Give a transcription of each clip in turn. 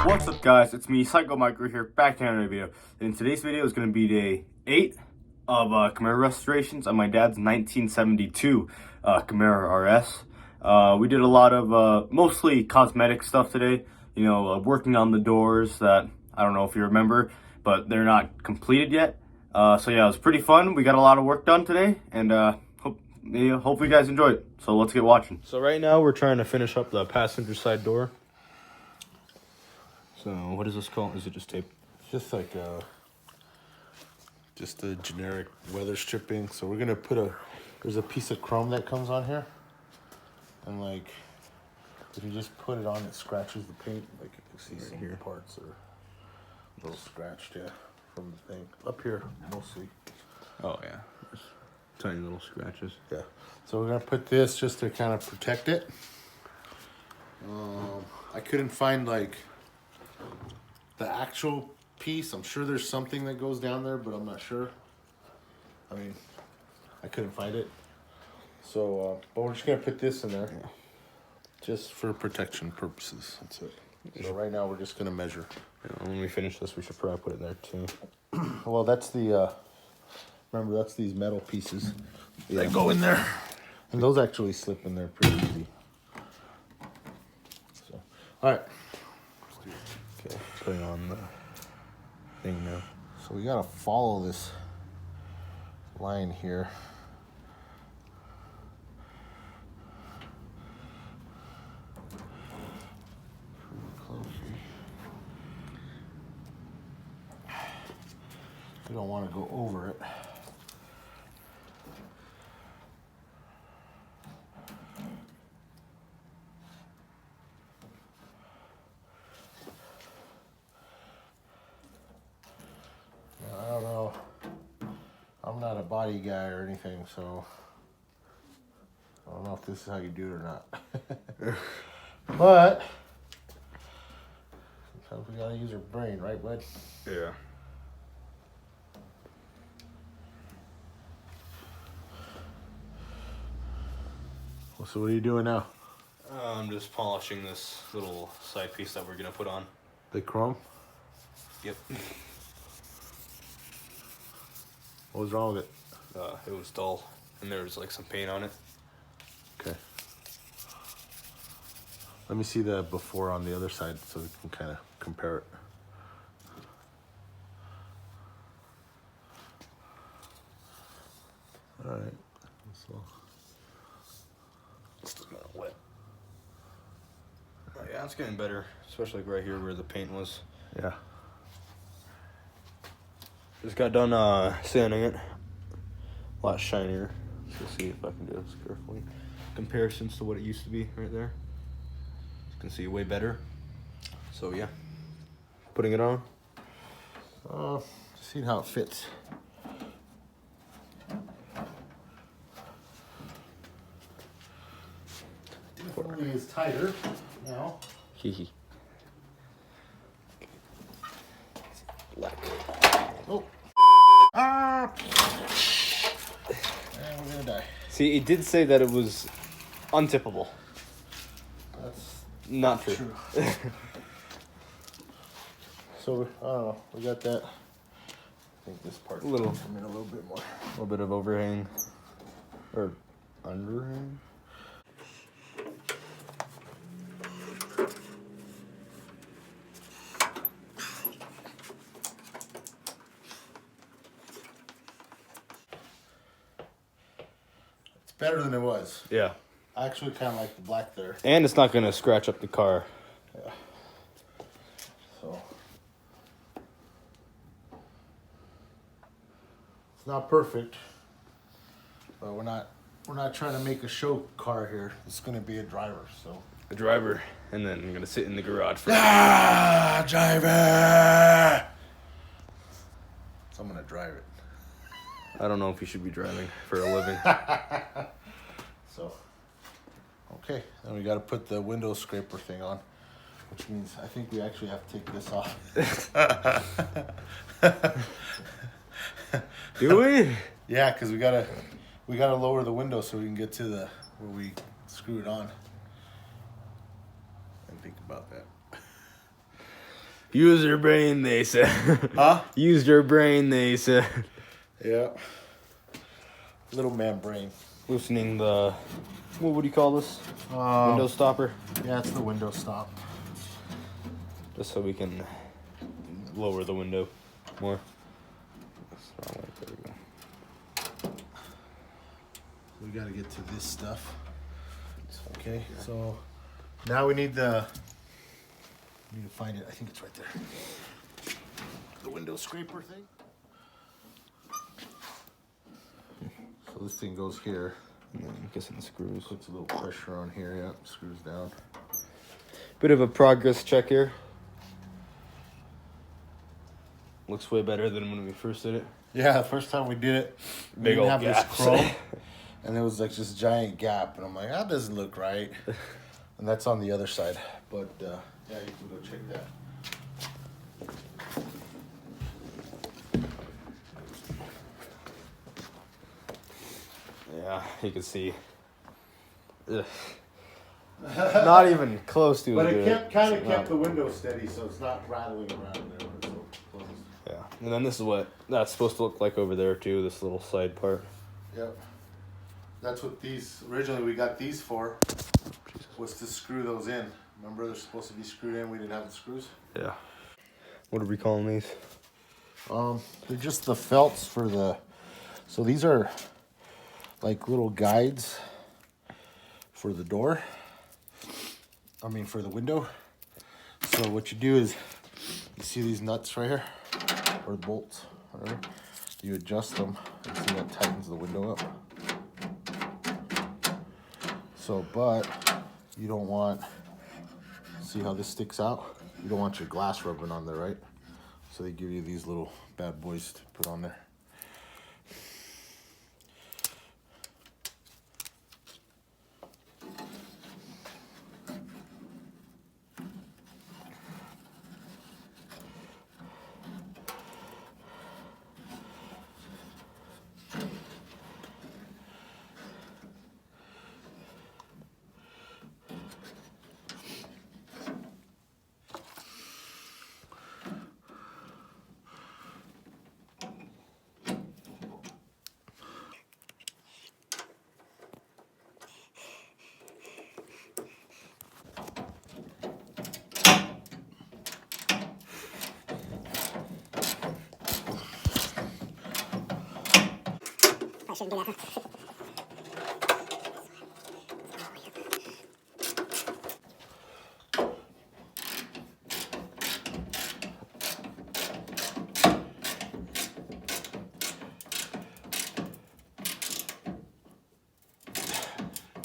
What's up guys, it's me, Psycho Micro here, back in another video. And today's video is going to be day 8 of Camaro Restorations on my dad's 1972 Camaro RS. We did a lot of mostly cosmetic stuff today, you know, working on the doors that, I don't know if you remember, but they're not completed yet. So yeah, it was pretty fun. We got a lot of work done today, and hopefully you guys enjoyed it. So let's get watching. So right now we're trying to finish up the passenger side door. So what is this called? Is it just tape? Just like just a generic weather stripping. So we're gonna put there's a piece of chrome that comes on here, and like if you just put it on, it scratches the paint. Like you can see some here parts are a little scratched, yeah, from the thing up here mostly. Oh yeah, there's tiny little scratches. Yeah. So we're gonna put this just to kind of protect it. I couldn't find like the actual piece. I'm sure there's something that goes down there, but I'm not sure. I mean, I couldn't find it. So, but we're just gonna put this in there, just for protection purposes. That's it. So right now we're just gonna measure. Yeah, when we finish this, we should probably put it there too. Well, that's the, remember that's these metal pieces that go in there. And those actually slip in there pretty easy. So, all right. Okay, putting on the thing now. So we gotta follow this line here. We don't want to go over it. I don't know. I'm not a body guy or anything, so I don't know if this is how you do it or not. But sometimes we gotta use our brain, right, bud? Yeah. Well, so what are you doing now? I'm just polishing this little side piece that we're gonna put on. The chrome? Yep. What was wrong with it? It was dull, and there was like some paint on it. Okay. Let me see the before on the other side so we can kind of compare it. All right. Still kind of wet. Oh, yeah, it's getting better, especially like right here where the paint was. Yeah. Just got done sanding it. A lot shinier. So see if I can do this carefully. Comparisons to what it used to be right there. You can see way better. So yeah, putting it on. See how it fits. Definitely is tighter now. Hee Black. Oh. Ah. And we're gonna die. See, it did say that it was untippable. That's Not true. So I don't know. We got that. I think this part A little. come in a little bit more. A little bit of overhang or underhang. It's better than it was. Yeah. I actually kind of like the black there. And it's not going to scratch up the car. Yeah. So it's not perfect, but we're not trying to make a show car here. It's going to be a driver, so. A driver, and then I'm going to sit in the garage for driver. So I'm going to drive it. I don't know if you should be driving for a living. So, okay, then we got to put the window scraper thing on, which means I think we actually have to take this off. Do we? Yeah, because we gotta lower the window so we can get to the where we screw it on. think about that. Use your brain, they said. Huh? Use your brain, they said. Yeah. Little man brain. Loosening the, what would you call this? Window stopper. Yeah, it's the window stop. Just so we can lower the window more. There we go. We got to get to this stuff. Okay, so now we need to find it. I think it's right there. The window scraper thing. So this thing goes here. And then I'm guessing the screws. Puts a little pressure on here. Yeah, screws down. Bit of a progress check here. Looks way better than when we first did it. Yeah, the first time we did it, we Big didn't old have gaps. this chrome, and there was like this giant gap, and I'm like, that doesn't look right. And that's on the other side, but yeah, you can go check that. Yeah, you can see. Ugh. Not even close to But as it good. kind of kept the window steady, so it's not rattling around there. When it's so closed. Yeah, and then this is what that's supposed to look like over there too. This little side part. Yep. That's what these originally we got these for. Was to screw those in. Remember, they're supposed to be screwed in. We didn't have the screws. Yeah. What are we calling these? They're just the felts for the. So these are like little guides for the door. I mean, for the window. So what you do is, you see these nuts right here, or bolts, whatever. You adjust them, and see that tightens the window up. So, but you don't want. See how this sticks out? You don't want your glass rubbing on there, right? So they give you these little bad boys to put on there. I shouldn't do that.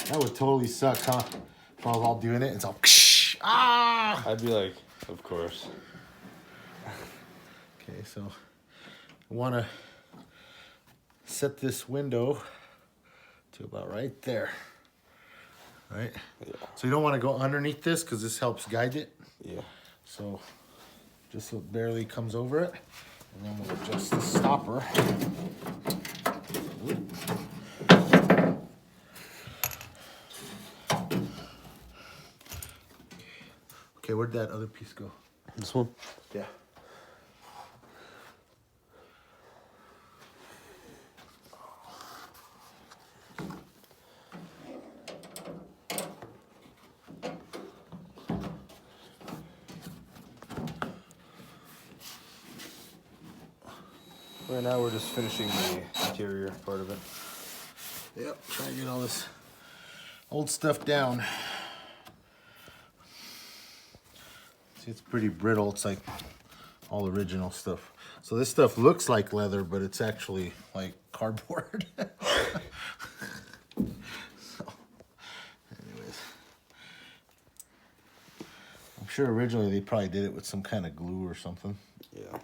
That would totally suck, huh? If I was all doing it, it's all ah. I'd be like, of course. Okay, so I want to set this window to about right there. Right? Yeah. So you don't want to go underneath this because this helps guide it. Yeah. So just so it barely comes over it. And then we'll adjust the stopper. Okay, where'd that other piece go? This one? Yeah. Right now we're just finishing the interior part of it. Yep, trying to get all this old stuff down. See, it's pretty brittle. It's like all original stuff. So this stuff looks like leather, but it's actually like cardboard. So, anyways. I'm sure originally they probably did it with some kind of glue or something. Yeah.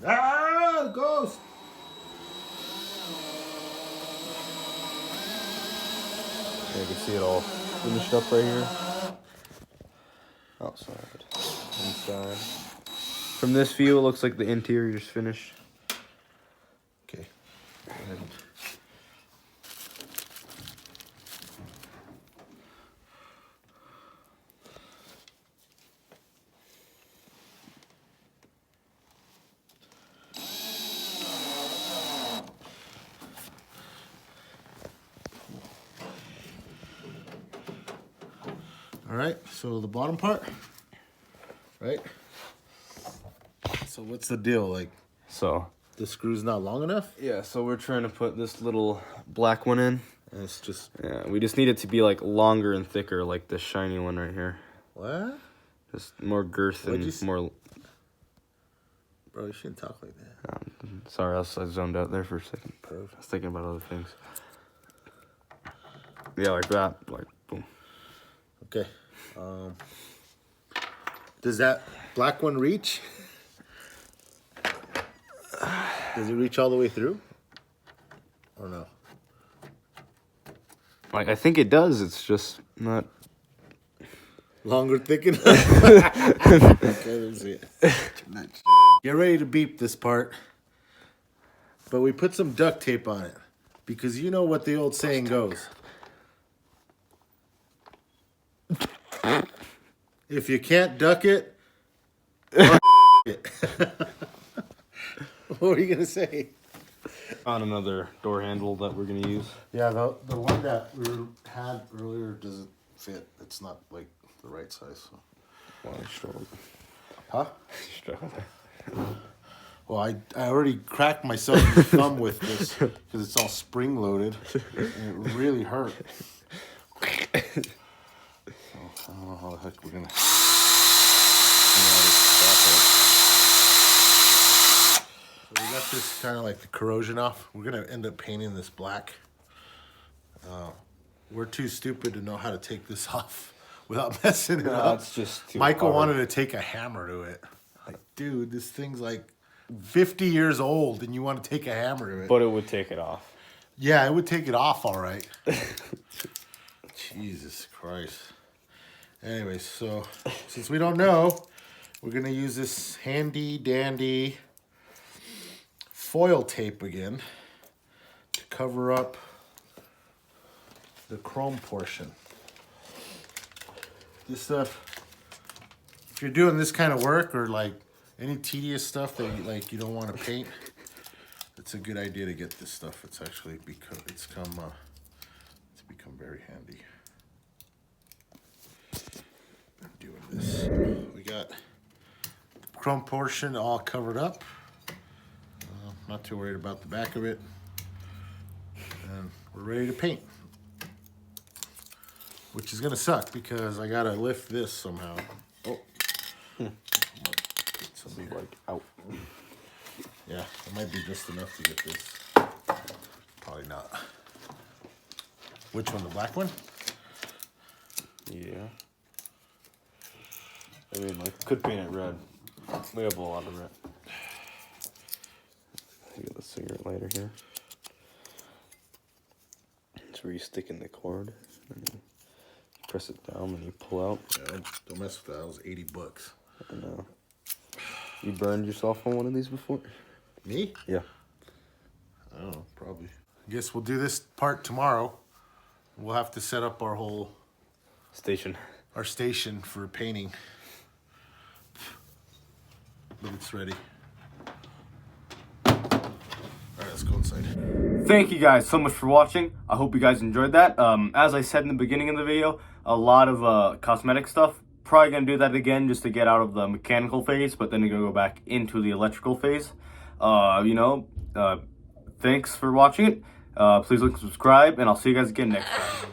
Ah, ghost! Yeah, you can see it all finished up right here. Outside, inside. From this view, it looks like the interior is finished. Okay. Go ahead. All right, so the bottom part, right? So what's the deal? Like, So the screw's not long enough? yeah, so we're trying to put this little black one in. And it's just, Yeah, we just need it to be like longer and thicker, like this shiny one right here. what? Just more girth What'd and you more. Bro, you shouldn't talk like that. Sorry, I zoned out there for a second. I Perfect. was thinking about other things. Yeah, like that. Like, boom. Okay. Does that black one reach? Does it reach all the way through? Or no? Like, I think it does. It's just not. Longer, thick enough? Okay, let's see it. Get ready to beep this part. But we put some duct tape on it. Because you know what the old saying goes. If you can't duck it, it. What were you going to say? On another door handle that we're going to use. Yeah, the one that we had earlier doesn't fit. It's not like the right size. So. Well, I struggled. Huh? Struggled. Well, I already cracked myself in the thumb with this because it's all spring loaded and it really hurt. So, I don't know how the heck we're gonna. So we got this kind of like the corrosion off. We're gonna end up painting this black. We're too stupid to know how to take this off without messing it up. It's just too Michael hard. wanted to take a hammer to it. Like, dude, this thing's like 50 years old and you want to take a hammer to it. But it would take it off. Yeah, it would take it off all right. Jesus Christ. Anyways, so since we don't know, we're going to use this handy dandy foil tape again to cover up the chrome portion. This stuff, if you're doing this kind of work or like any tedious stuff that you don't want to paint, it's a good idea to get this stuff. It's actually it's become very handy. I'm doing this. We got the chrome portion all covered up. Not too worried about the back of it. And we're ready to paint. Which is gonna suck because I gotta lift this somehow. Oh. Something like out. Yeah, it might be just enough to get this. Probably not. Which one, the black one? Yeah. I mean, like, could paint it red. We have a lot of red. Get the cigarette lighter here. It's where you stick in the cord. And you press it down and you pull out. Yeah, don't mess with that. That was $80. I know. You burned yourself on one of these before? Me? Yeah. I don't know, probably. I guess we'll do this part tomorrow. We'll have to set up our whole Station. our station for painting. But it's ready. Alright, let's go inside. Thank you guys so much for watching. I hope you guys enjoyed that. As I said in the beginning of the video, a lot of cosmetic stuff. Probably going to do that again just to get out of the mechanical phase, but then you're going to go back into the electrical phase. Thanks for watching it. Please like and subscribe, and I'll see you guys again next time.